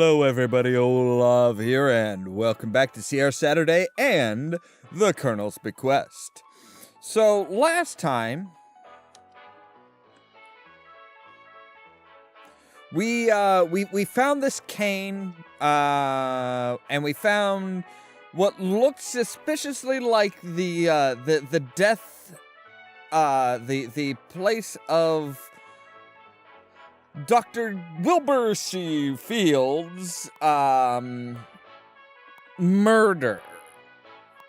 Hello everybody, Ollamh here, and welcome back to CR Saturday and the Colonel's Bequest. So, last time, we found this cane, and we found what looked suspiciously like the death, the place of Dr. Wilbur C. Fields, murder.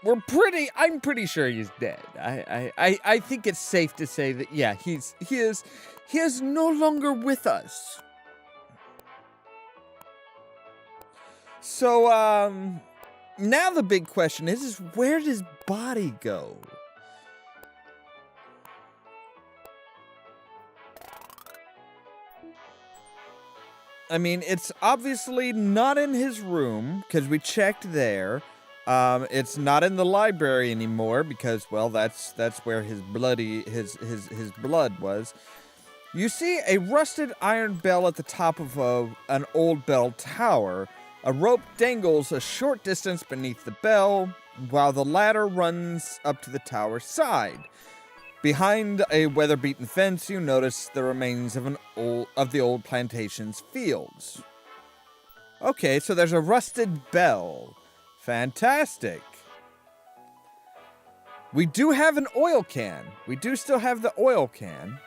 I'm pretty sure he's dead. I think it's safe to say that, yeah, he is no longer with us. So, now the big question is where does his body go? I mean, it's obviously not in his room, because we checked there. It's not in the library anymore, because, well, that's where his blood was. You see a rusted iron bell at the top of an old bell tower. A rope dangles a short distance beneath the bell, while the ladder runs up to the tower side. Behind a weather-beaten fence, you notice the remains of the old plantation's fields. Okay, so there's a rusted bell. Fantastic. We do have an oil can. We do still have the oil can.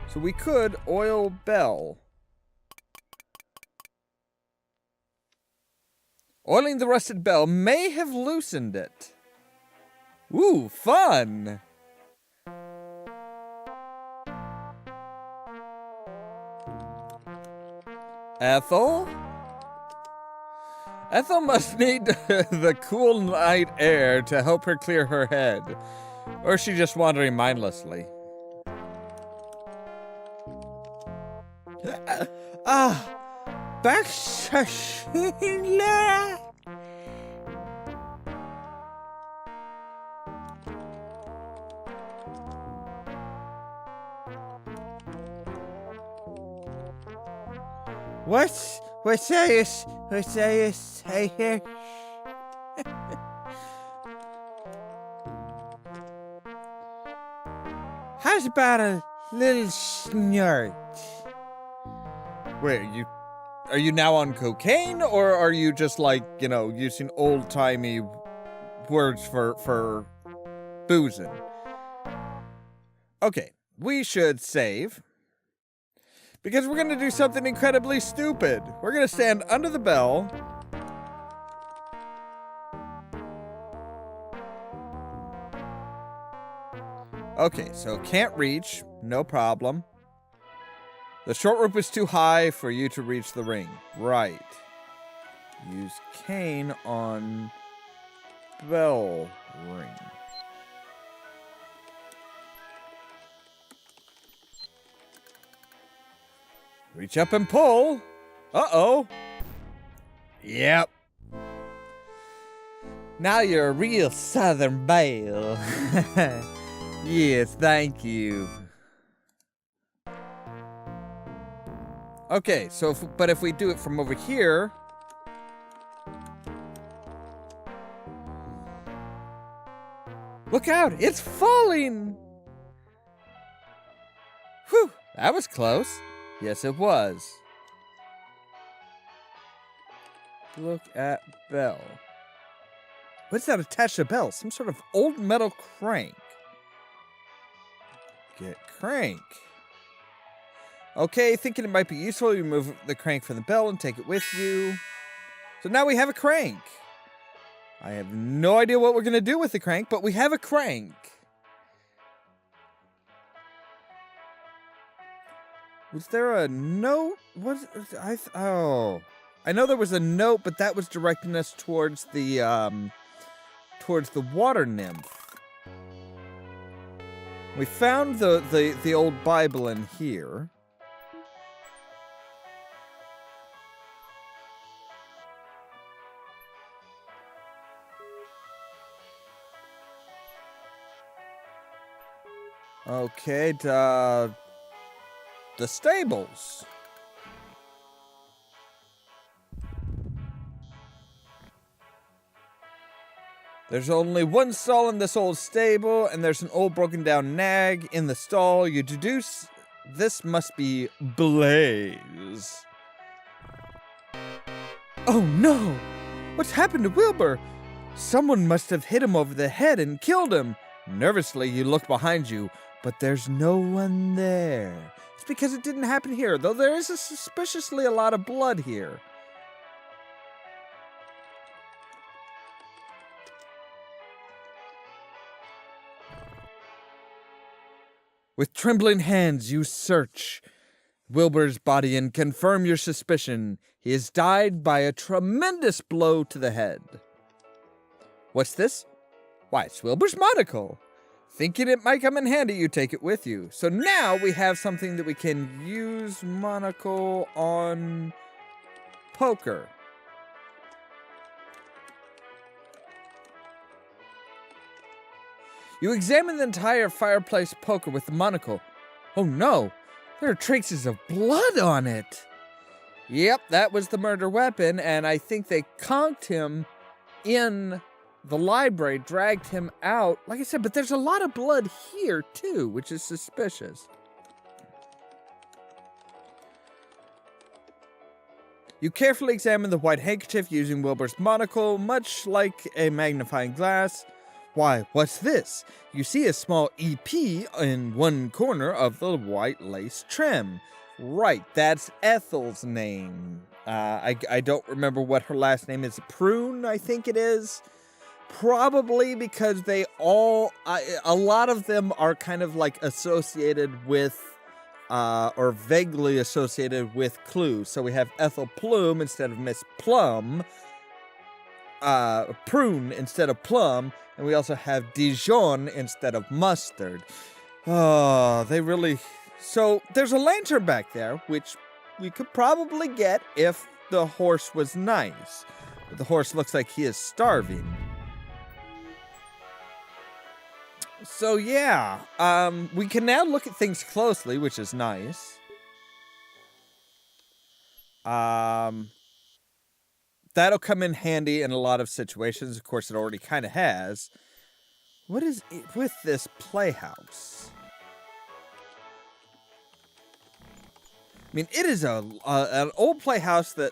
So we could oil bell. Oiling the rusted bell may have loosened it. Ooh, fun! Ethel? Ethel must need the cool night air to help her clear her head. Or is she just wandering mindlessly? Back Cecile. What's you say here? How's about a little snort? Wait, are you now on cocaine, or are you just like, using old-timey words for boozing? Okay, we should save. Because we're gonna do something incredibly stupid. We're gonna stand under the bell. Okay, so can't reach, no problem. The short rope is too high for you to reach the ring. Right. Use cane on bell ring. Reach up and pull. Uh-oh. Yep. Now you're a real Southern belle. Yes, thank you. Okay, so if we do it from over here, look out, it's falling. Whew, that was close. Yes, it was. Look at bell. What's that attached to bell? Some sort of old metal crank. Get crank. Okay, thinking it might be useful, you remove the crank from the bell and take it with you. So now we have a crank. I have no idea what we're going to do with the crank, but we have a crank. Was there a note? I know there was a note, but that was directing us towards the water nymph. We found the old Bible in here. Okay, the stables. There's only one stall in this old stable, and there's an old broken down nag in the stall. You deduce this must be Blaze. Oh no! What's happened to Wilbur? Someone must have hit him over the head and killed him. Nervously, you look behind you, but there's no one there. It's because it didn't happen here, though there is suspiciously a lot of blood here. With trembling hands, you search Wilbur's body and confirm your suspicion. He has died by a tremendous blow to the head. What's this? Why, it's Wilbur's monocle. Thinking it might come in handy, you take it with you. So now we have something that we can use monocle on poker. You examine the entire fireplace poker with the monocle. Oh no, there are traces of blood on it. Yep, that was the murder weapon, and I think they conked him in the library, dragged him out. Like I said, but there's a lot of blood here too, which is suspicious. You carefully examine the white handkerchief using Wilbur's monocle, much like a magnifying glass. Why, what's this? You see a small EP in one corner of the white lace trim. Right, that's Ethel's name. I don't remember what her last name is. Prune, I think it is. Probably because they all, a lot of them are kind of like associated with, or vaguely associated with clues. So we have Ethel Plume instead of Miss Plum. Prune instead of plum, and we also have Dijon instead of mustard. Oh, they really... So, there's a lantern back there, which we could probably get if the horse was nice. But the horse looks like he is starving. So, yeah, we can now look at things closely, which is nice. That'll come in handy in a lot of situations. Of course, it already kind of has. What is it with this playhouse? I mean, it is an old playhouse that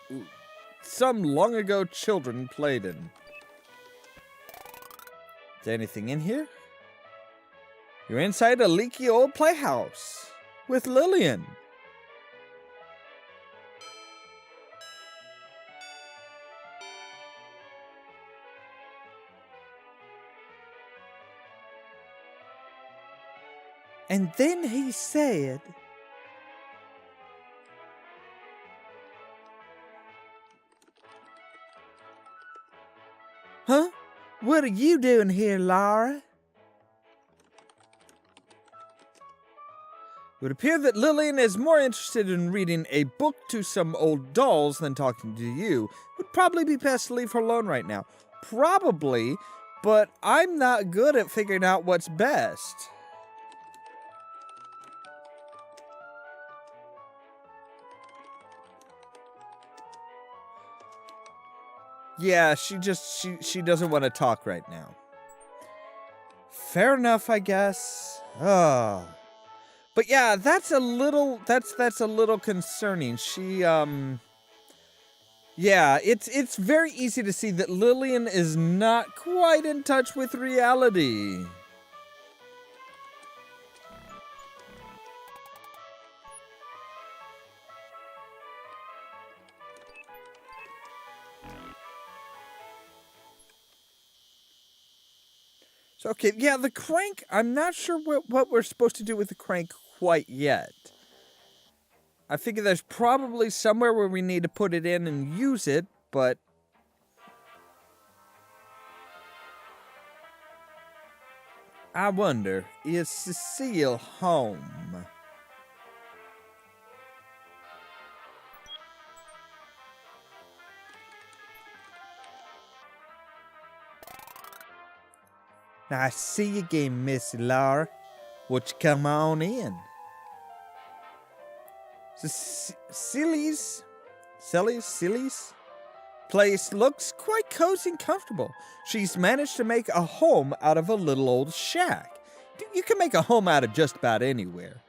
some long ago children played in. Is there anything in here? You're inside a leaky old playhouse with Lillian. And then he said, "Huh? What are you doing here, Laura?" It would appear that Lillian is more interested in reading a book to some old dolls than talking to you. It would probably be best to leave her alone right now. Probably, but I'm not good at figuring out what's best. Yeah, she doesn't want to talk right now. Fair enough, I guess. But yeah, that's a little concerning. She yeah, it's very easy to see that Lillian is not quite in touch with reality. So, okay, yeah, the crank, I'm not sure what we're supposed to do with the crank quite yet. I figure there's probably somewhere where we need to put it in and use it, but... I wonder, is Cecile home? Now, I see you again, Miss Laura. Won't you come on in? Cecile's place looks quite cozy and comfortable. She's managed to make a home out of a little old shack. You can make a home out of just about anywhere.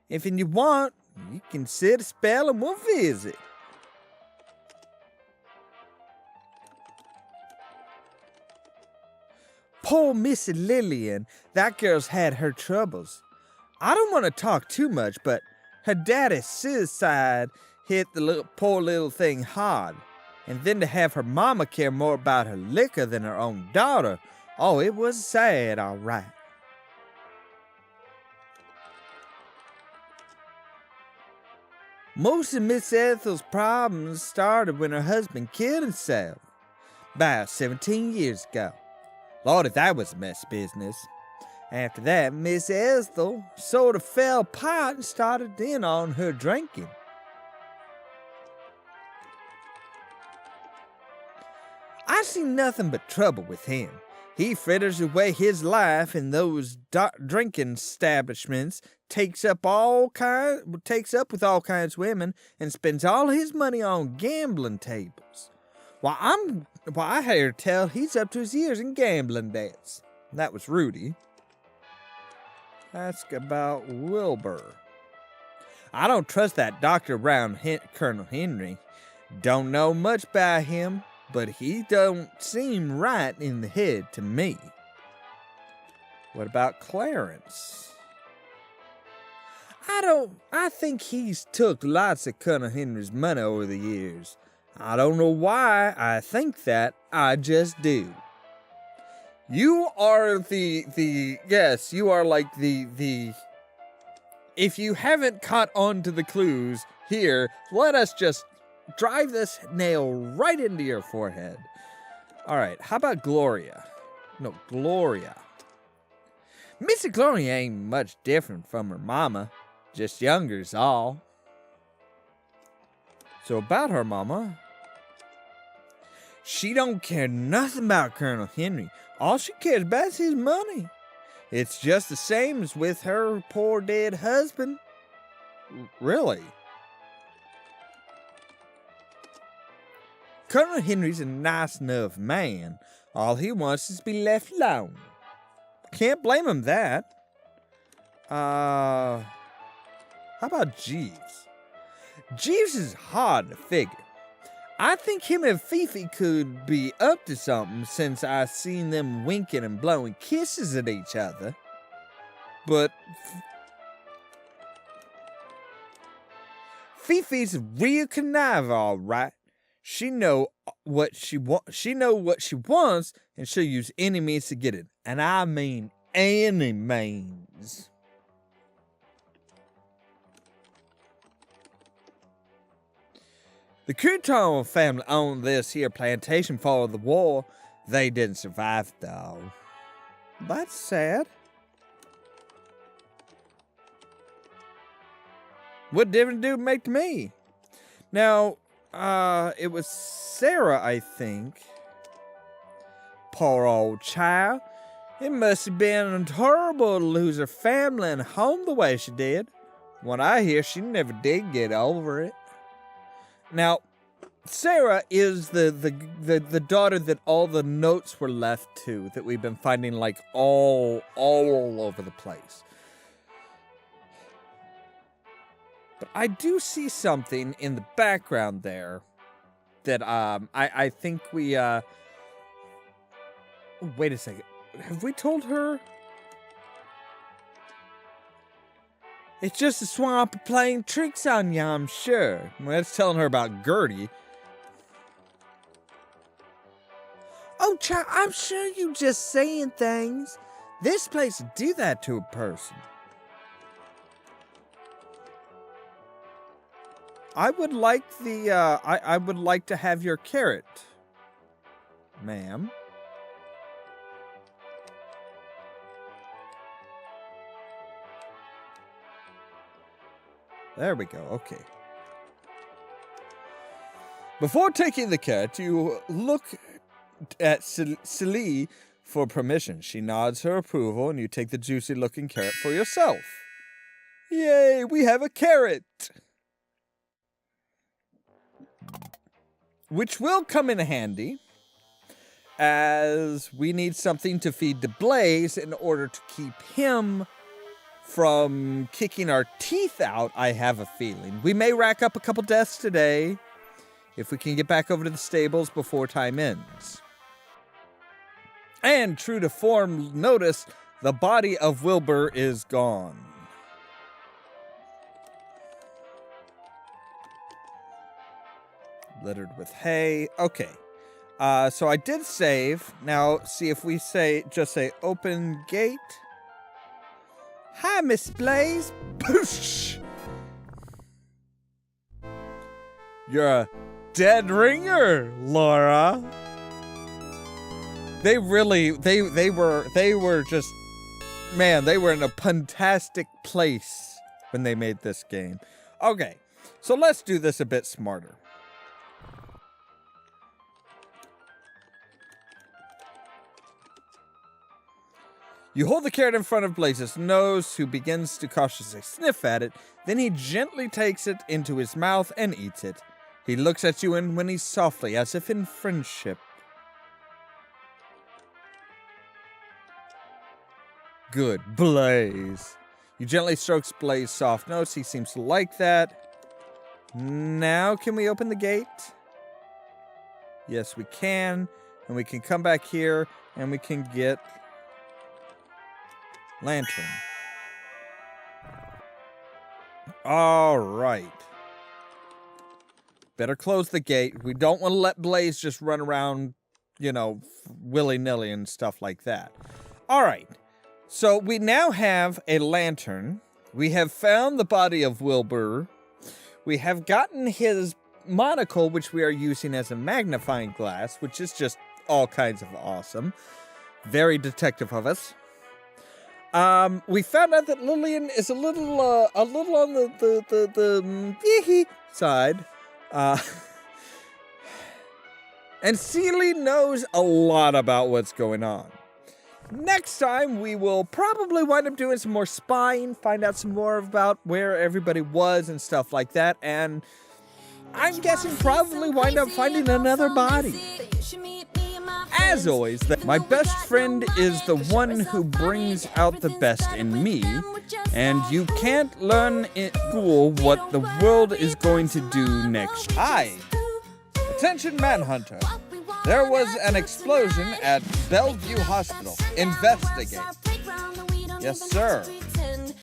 If you want, you can sit a spell and we'll visit. Poor Missy Lillian, that girl's had her troubles. I don't want to talk too much, but her daddy's suicide hit the poor little thing hard. And then to have her mama care more about her liquor than her own daughter, oh, it was sad, all right. Most of Miss Ethel's problems started when her husband killed himself, about 17 years ago. Lord, if that was a mess business. After that, Miss Ethel sort of fell apart and started in on her drinking. I see nothing but trouble with him. He fritters away his life in those drinking establishments, takes up with all kinds of women, and spends all his money on gambling tables. I hear tell he's up to his ears in gambling debts. That was Rudy. Ask about Wilbur. I don't trust that doctor around Colonel Henry. Don't know much about him, but he don't seem right in the head to me. What about Clarence? I think he's took lots of Colonel Henry's money over the years. I don't know why I think that, I just do. You are you are like the, if you haven't caught on to the clues here, let us just drive this nail right into your forehead. All right, how about Gloria? No, Gloria. Missy Gloria ain't much different from her mama, just younger's all. So about her mama, she don't care nothing about Colonel Henry. All she cares about is his money. It's just the same as with her poor dead husband. Really? Colonel Henry's a nice enough man. All he wants is to be left alone. Can't blame him that. How about Jeeves? Jeeves is hard to figure. I think him and Fifi could be up to something since I seen them winking and blowing kisses at each other. But Fifi's a real conniver, all right. She know what she wants, and she'll use any means to get it. And I mean any means. The Crouton family owned this here plantation for the war. They didn't survive, though. That's sad. What difference do it make to me? Now, it was Sarah, I think. Poor old child. It must have been horrible to lose her family and home the way she did. What I hear, she never did get over it. Now, Sarah is the daughter that all the notes were left to, that we've been finding like all over the place. But I do see something in the background there that I think we wait a second. Have we told her? It's just a swamp playing tricks on you, I'm sure. Well, that's telling her about Gertie. Oh, child, I'm sure you just saying things. This place would do that to a person. I would like I would like to have your carrot, ma'am. There we go, okay. Before taking the carrot, you look at Cecile for permission. She nods her approval, and you take the juicy-looking carrot for yourself. Yay, we have a carrot! Which will come in handy, as we need something to feed to Blaze in order to keep him from kicking our teeth out, I have a feeling. We may rack up a couple deaths today if we can get back over to the stables before time ends. And true to form, notice the body of Wilbur is gone. Littered with hay. Okay. So I did save. Now, see if we just say open gate. Hi, Miss Blaze. Poosh! You're a dead ringer, Laura. They were just, man, they were in a fantastic place when they made this game. Okay, so let's do this a bit smarter. You hold the carrot in front of Blaze's nose, who begins to cautiously sniff at it. Then he gently takes it into his mouth and eats it. He looks at you and whinnies softly, as if in friendship. Good, Blaze. You gently strokes Blaze's soft nose. He seems to like that. Now, can we open the gate? Yes, we can. And we can come back here, and we can get lantern. All right. Better close the gate. We don't want to let Blaze just run around, willy-nilly and stuff like that. All right. So we now have a lantern. We have found the body of Wilbur. We have gotten his monocle, which we are using as a magnifying glass, which is just all kinds of awesome. Very detective of us. We found out that Lillian is a little on the side. And Cecile knows a lot about what's going on. Next time, we will probably wind up doing some more spying, find out some more about where everybody was and stuff like that, and I'm guessing probably wind up finding another body. As always, my best friend is the one who brings out the best in me, and you can't learn in school what the world is going to do next. Attention Manhunter. There was an explosion at Bellevue Hospital. Investigate. Yes, sir.